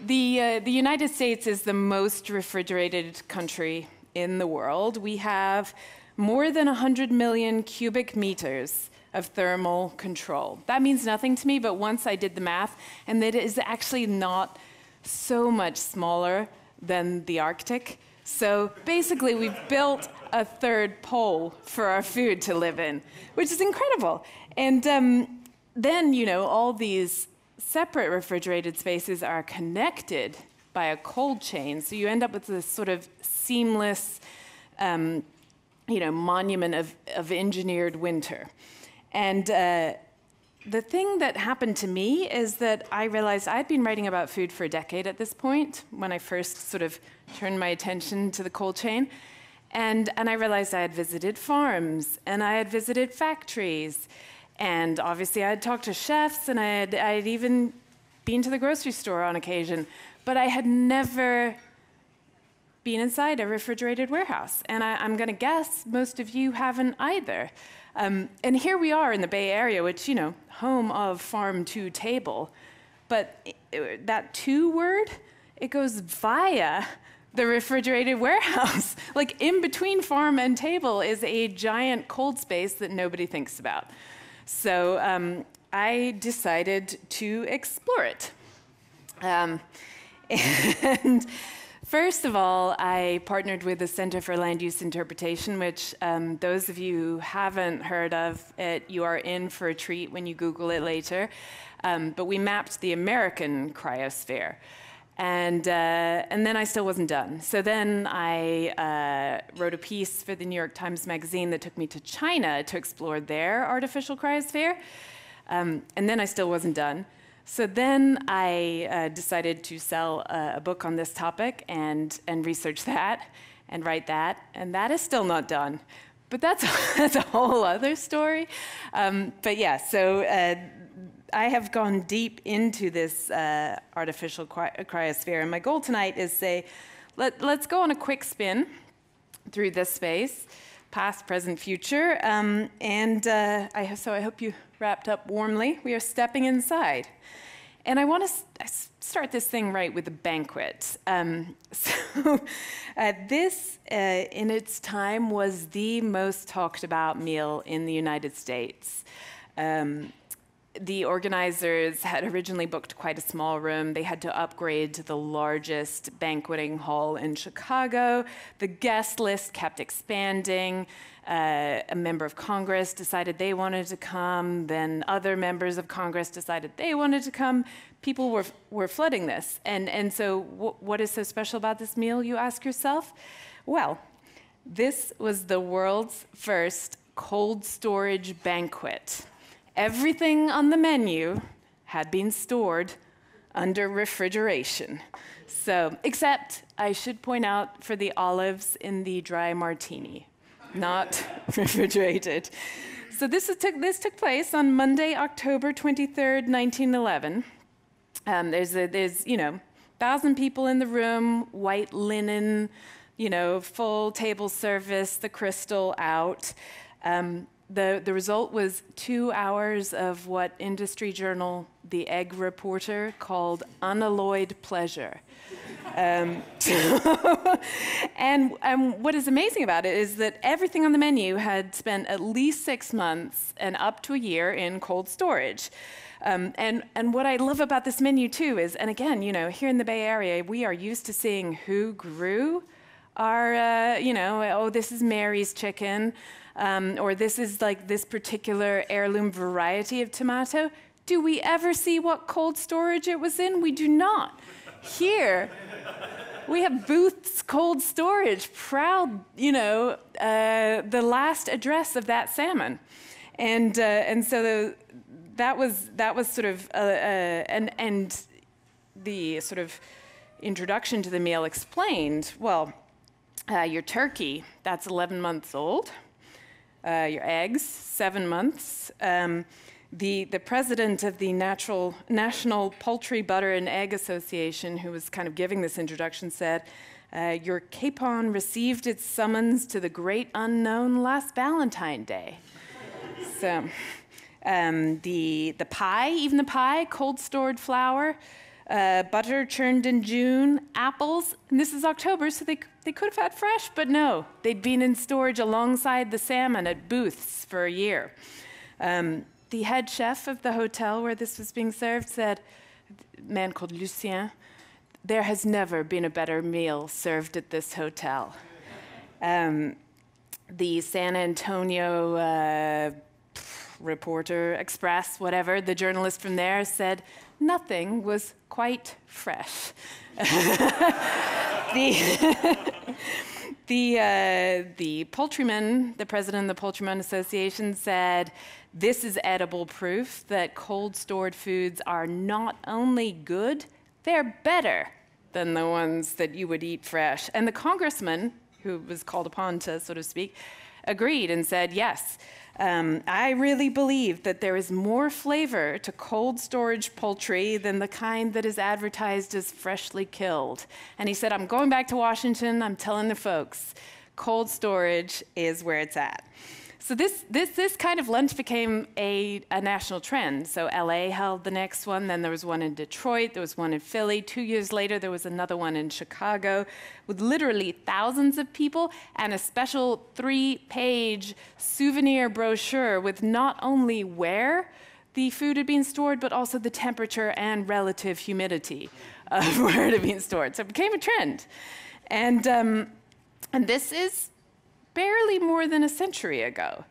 The United States is the most refrigerated country in the world. We have more than 100 million cubic meters of thermal control. That means nothing to me, but once I did the math, and it is actually not so much smaller than the Arctic. So basically, we've built a third pole for our food to live in, which is incredible. And then, you know, all these separate refrigerated spaces are connected by a cold chain. So you end up with this sort of seamless, you know, monument of engineered winter. And the thing that happened to me is that I realized I'd been writing about food for a decade at this point, when I first sort of turned my attention to the cold chain. And I realized I had visited farms, and I had visited factories, and obviously I had talked to chefs, and I had even been to the grocery store on occasion, but I had never been inside a refrigerated warehouse. And I'm going to guess most of you haven't either. And here we are in the Bay Area, which, you know, home of farm to table. But that to word, it goes via the refrigerated warehouse. Like, in between farm and table is a giant cold space that nobody thinks about. So I decided to explore it. And first of all, I partnered with the Center for Land Use Interpretation, which those of you who haven't heard of it, you are in for a treat when you Google it later. But we mapped the American cryosphere. And then I still wasn't done. So then I wrote a piece for the New York Times Magazine that took me to China to explore their artificial cryosphere. And then I still wasn't done. So then I decided to sell a book on this topic and research that and write that, and that is still not done. But that's a whole other story. But yeah, so I have gone deep into this artificial cryosphere, and my goal tonight is let's go on a quick spin through this space, past, present, future, so I hope you wrapped up warmly. We are stepping inside. And I want to start this thing right with a banquet. This, in its time, was the most talked about meal in the United States. The organizers had originally booked quite a small room. They had to upgrade to the largest banqueting hall in Chicago. The guest list kept expanding. A member of Congress decided they wanted to come. Then other members of Congress decided they wanted to come. People were flooding this. And so what is so special about this meal, you ask yourself? Well, this was the world's first cold storage banquet. Everything on the menu had been stored under refrigeration. So, except, I should point out, for the olives in the dry martini, not refrigerated. So this took place on Monday, October 23rd, 1911. There's 1,000 people in the room, white linen, full table service, the crystal out. The result was 2 hours of what industry journal The Egg Reporter called unalloyed pleasure. And what is amazing about it is that everything on the menu had spent at least 6 months and up to a year in cold storage. And what I love about this menu too is, and again, here in the Bay Area, we are used to seeing who grew our, this is Mary's chicken. Or this is like this particular heirloom variety of tomato. Do we ever see what cold storage it was in? We do not. Here, we have Booth's Cold Storage, proud, the last address of that salmon. And so that was sort of, and the sort of introduction to the meal explained, well, your turkey, that's 11 months old. Your eggs, 7 months. The president of the National Poultry, Butter, and Egg Association, who was kind of giving this introduction, said, your capon received its summons to the great unknown last Valentine Day. So the pie, even the pie, cold stored flour, butter churned in June, apples, and this is October, so they could have had fresh, but no. They'd been in storage alongside the salmon at booths for a year. The head chef of the hotel where this was being served said, a man called Lucien, there has never been a better meal served at this hotel. The San Antonio Reporter, Express, whatever, the journalist from there said, nothing was quite fresh. The poultryman, the president of the Poultryman Association, said, this is edible proof that cold stored foods are not only good, they're better than the ones that you would eat fresh. And the congressman, who was called upon to, so to speak, agreed and said, yes, I really believe that there is more flavor to cold storage poultry than the kind that is advertised as freshly killed. And he said, I'm going back to Washington, I'm telling the folks, cold storage is where it's at. So this kind of lunch became a national trend. So LA held the next one, then there was one in Detroit, there was one in Philly. 2 years later, there was another one in Chicago with literally thousands of people and a special 3-page souvenir brochure with not only where the food had been stored, but also the temperature and relative humidity of where it had been stored. So it became a trend. And this is barely more than a century ago.